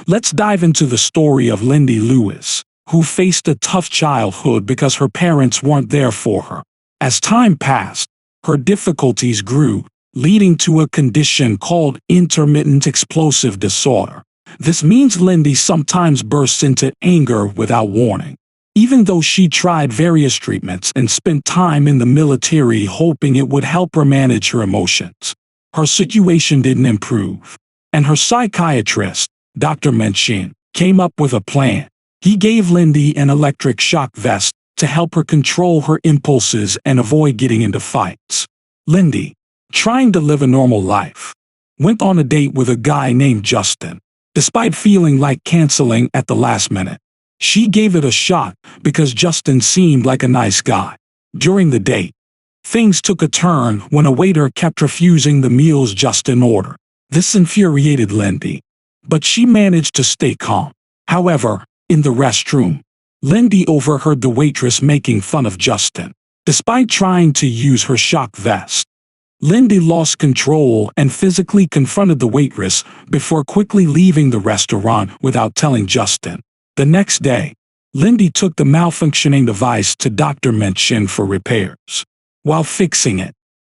Let's dive into the story of Lindy Lewis, who faced a tough childhood because her parents weren't there for her. As time passed, her difficulties grew, leading to a condition called intermittent explosive disorder. This means Lindy sometimes bursts into anger without warning. Even though she tried various treatments and spent time in the military hoping it would help her manage her emotions, her situation didn't improve. And her psychiatrist, Dr. Menchin, came up with a plan. He gave Lindy an electric shock vest to help her control her impulses and avoid getting into fights. Lindy, trying to live a normal life, went on a date with a guy named Justin. Despite feeling like canceling at the last minute, she gave it a shot because Justin seemed like a nice guy. During the date, things took a turn when a waiter kept refusing the meals Justin ordered. This infuriated Lindy, but she managed to stay calm. However, in the restroom, Lindy overheard the waitress making fun of Justin. Despite trying to use her shock vest, Lindy lost control and physically confronted the waitress before quickly leaving the restaurant without telling Justin. The next day, Lindy took the malfunctioning device to Dr. Menchin for repairs. While fixing it,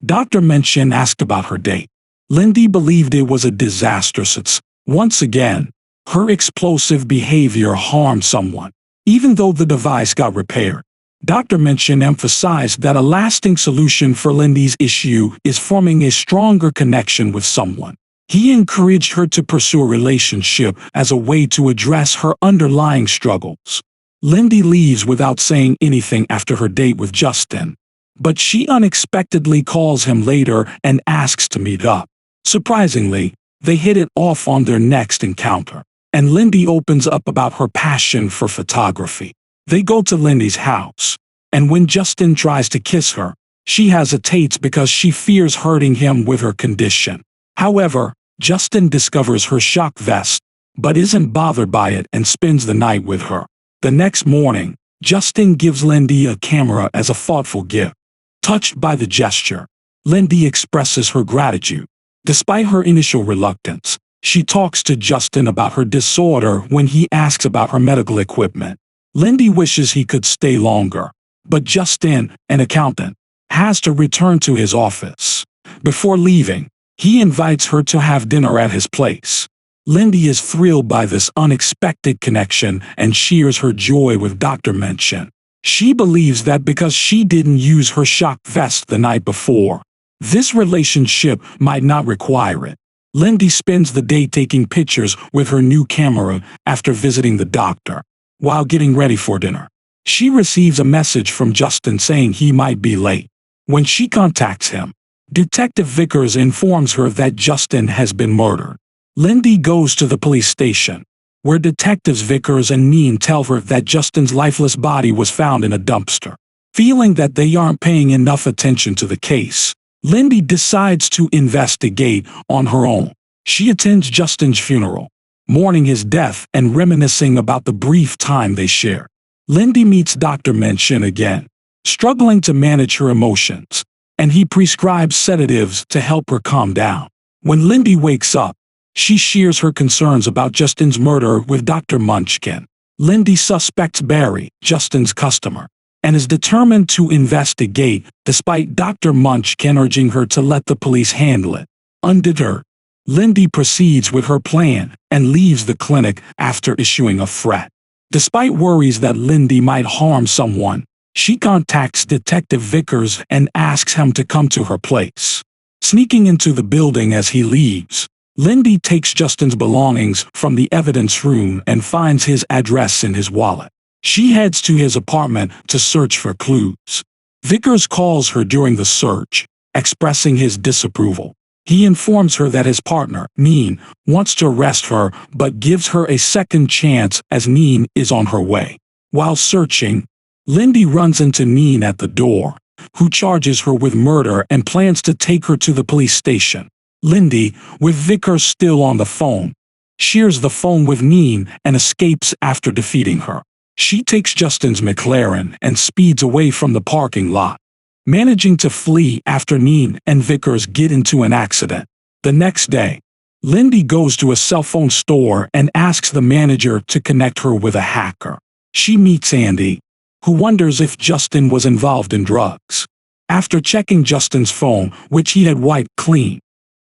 Dr. Menchin asked about her date. Lindy believed it was a disastrous. Once again, her explosive behavior harmed someone. Even though the device got repaired, Dr. Menchin emphasized that a lasting solution for Lindy's issue is forming a stronger connection with someone. He encouraged her to pursue a relationship as a way to address her underlying struggles. Lindy leaves without saying anything after her date with Justin, but she unexpectedly calls him later and asks to meet up. Surprisingly, they hit it off on their next encounter, and Lindy opens up about her passion for photography. They go to Lindy's house, and when Justin tries to kiss her, she hesitates because she fears hurting him with her condition. However, Justin discovers her shock vest, but isn't bothered by it and spends the night with her. The next morning, Justin gives Lindy a camera as a thoughtful gift. Touched by the gesture, Lindy expresses her gratitude. Despite her initial reluctance, she talks to Justin about her disorder when he asks about her medical equipment. Lindy wishes he could stay longer, but Justin, an accountant, has to return to his office. Before leaving, he invites her to have dinner at his place. Lindy is thrilled by this unexpected connection and shares her joy with Dr. Menchin. She believes that because she didn't use her shock vest the night before, this relationship might not require it. Lindy spends the day taking pictures with her new camera after visiting the doctor. While getting ready for dinner, she receives a message from Justin saying he might be late. When she contacts him, Detective Vickers informs her that Justin has been murdered. Lindy goes to the police station, where Detectives Vickers and Neen tell her that Justin's lifeless body was found in a dumpster. Feeling that they aren't paying enough attention to the case, Lindy decides to investigate on her own. She attends Justin's funeral, mourning his death and reminiscing about the brief time they shared. Lindy meets Dr. Menchin again, struggling to manage her emotions, and he prescribes sedatives to help her calm down. When Lindy wakes up, she shares her concerns about Justin's murder with Dr. Munchkin. Lindy suspects Barry, Justin's customer, and is determined to investigate despite Dr. Munchkin urging her to let the police handle it. Undeterred, Lindy proceeds with her plan and leaves the clinic after issuing a threat. Despite worries that Lindy might harm someone, she contacts Detective Vickers and asks him to come to her place. Sneaking into the building as he leaves, Lindy takes Justin's belongings from the evidence room and finds his address in his wallet. She heads to his apartment to search for clues. Vickers calls her during the search, expressing his disapproval. He informs her that his partner, Neen, wants to arrest her but gives her a second chance as Neen is on her way. While searching, Lindy runs into Neen at the door, who charges her with murder and plans to take her to the police station. Lindy, with Vickers still on the phone, shares the phone with Neen and escapes after defeating her. She takes Justin's McLaren and speeds away from the parking lot, managing to flee after Neen and Vickers get into an accident. The next day, Lindy goes to a cell phone store and asks the manager to connect her with a hacker. She meets Andy, who wonders if Justin was involved in drugs. After checking Justin's phone, which he had wiped clean,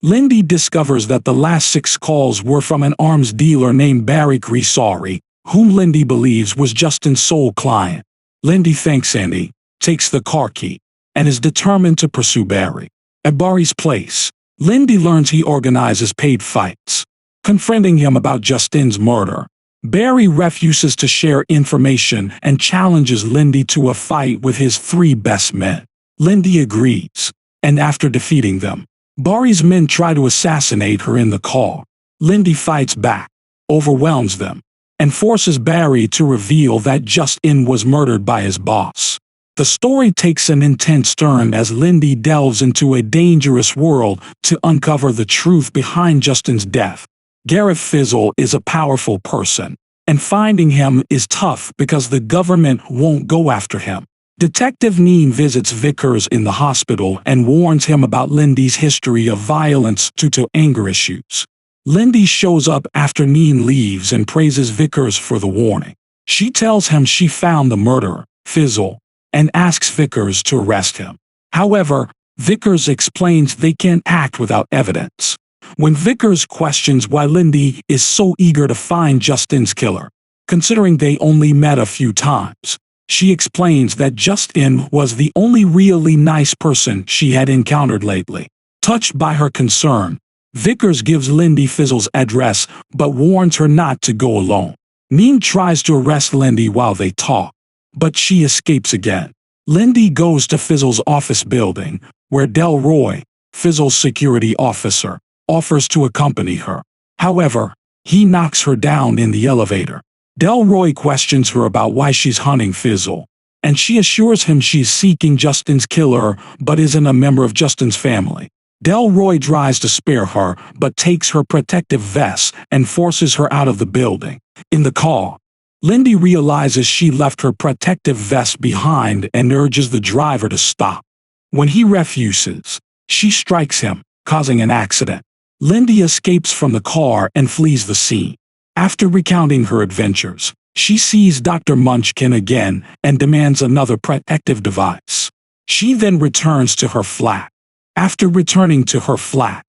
Lindy discovers that the last 6 calls were from an arms dealer named Barry Grisari, whom Lindy believes was Justin's sole client. Lindy thanks Andy, takes the car key, and is determined to pursue Barry. At Barry's place, Lindy learns he organizes paid fights. Confronting him about Justin's murder, Barry refuses to share information and challenges Lindy to a fight with his 3 best men. Lindy agrees, and after defeating them, Barry's men try to assassinate her in the car. Lindy fights back, overwhelms them, and forces Barry to reveal that Justin was murdered by his boss. The story takes an intense turn as Lindy delves into a dangerous world to uncover the truth behind Justin's death. Gareth Fizzle is a powerful person, and finding him is tough because the government won't go after him. Detective Neen visits Vickers in the hospital and warns him about Lindy's history of violence due to anger issues. Lindy shows up after Neen leaves and praises Vickers for the warning. She tells him she found the murderer, Fizzle, and asks Vickers to arrest him. However, Vickers explains they can't act without evidence. When Vickers questions why Lindy is so eager to find Justin's killer, considering they only met a few times, she explains that Justin was the only really nice person she had encountered lately. Touched by her concern, Vickers gives Lindy Fizzle's address but warns her not to go alone. Neen tries to arrest Lindy while they talk, but she escapes again. Lindy goes to Fizzle's office building, where Delroy, Fizzle's security officer, offers to accompany her. However, he knocks her down in the elevator. Delroy questions her about why she's hunting Fizzle, and she assures him she's seeking Justin's killer but isn't a member of Justin's family. Delroy tries to spare her but takes her protective vest and forces her out of the building. In the car, Lindy realizes she left her protective vest behind and urges the driver to stop. When he refuses, she strikes him, causing an accident. Lindy escapes from the car and flees the scene. After recounting her adventures, she sees Dr. Munchkin again and demands another protective device. She then returns to her flat. After returning to her flat,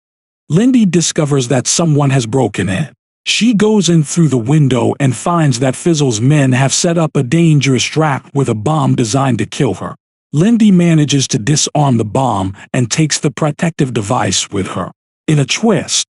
Lindy discovers that someone has broken in. She goes in through the window and finds that Fizzle's men have set up a dangerous trap with a bomb designed to kill her. Lindy manages to disarm the bomb and takes the protective device with her. In a twist,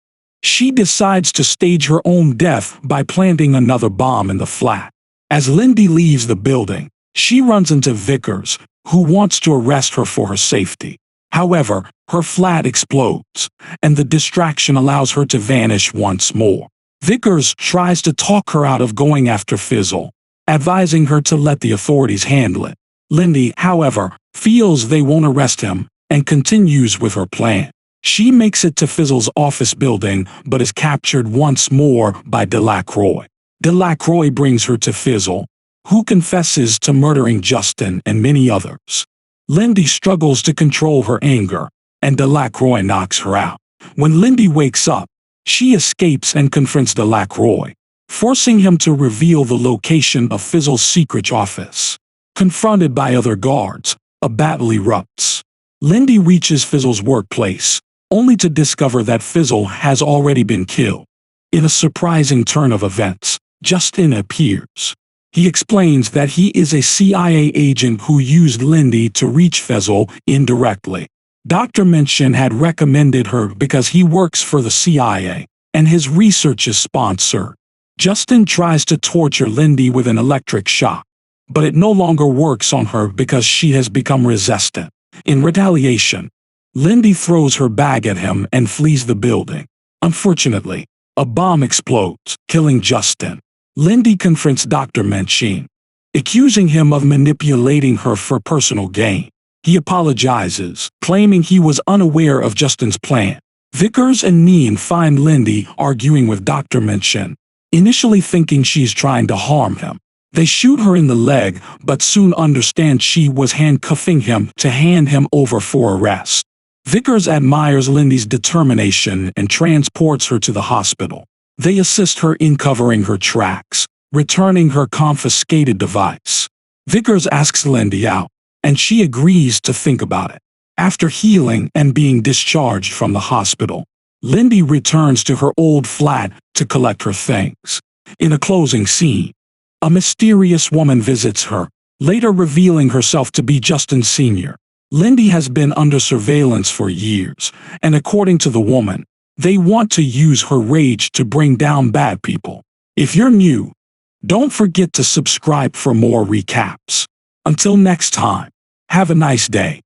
she decides to stage her own death by planting another bomb in the flat. As Lindy leaves the building, she runs into Vickers, who wants to arrest her for her safety. However, her flat explodes, and the distraction allows her to vanish once more. Vickers tries to talk her out of going after Fizzle, advising her to let the authorities handle it. Lindy, however, feels they won't arrest him and continues with her plan. She makes it to Fizzle's office building but is captured once more by Delacroix. Delacroix brings her to Fizzle, who confesses to murdering Justin and many others. Lindy struggles to control her anger, and Delacroix knocks her out. When Lindy wakes up, she escapes and confronts Delacroix, forcing him to reveal the location of Fizzle's secret office. Confronted by other guards, a battle erupts. Lindy reaches Fizzle's workplace, only to discover that Fizzle has already been killed. In a surprising turn of events, Justin appears. He explains that he is a CIA agent who used Lindy to reach Fizzle indirectly. Dr. Minchin had recommended her because he works for the CIA, and his research is sponsored. Justin tries to torture Lindy with an electric shock, but it no longer works on her because she has become resistant. In retaliation, Lindy throws her bag at him and flees the building. Unfortunately, a bomb explodes, killing Justin. Lindy confronts Dr. Minchin, accusing him of manipulating her for personal gain. He apologizes, claiming he was unaware of Justin's plan. Vickers and Neen find Lindy arguing with Dr. Minchin, initially thinking she's trying to harm him. They shoot her in the leg, but soon understand she was handcuffing him to hand him over for arrest. Vickers admires Lindy's determination and transports her to the hospital. They assist her in covering her tracks, returning her confiscated device. Vickers asks Lindy out, and she agrees to think about it. After healing and being discharged from the hospital, Lindy returns to her old flat to collect her things. In a closing scene, a mysterious woman visits her, later revealing herself to be Justin Sr. Lindy has been under surveillance for years, and according to the woman, they want to use her rage to bring down bad people. If you're new, don't forget to subscribe for more recaps. Until next time, have a nice day.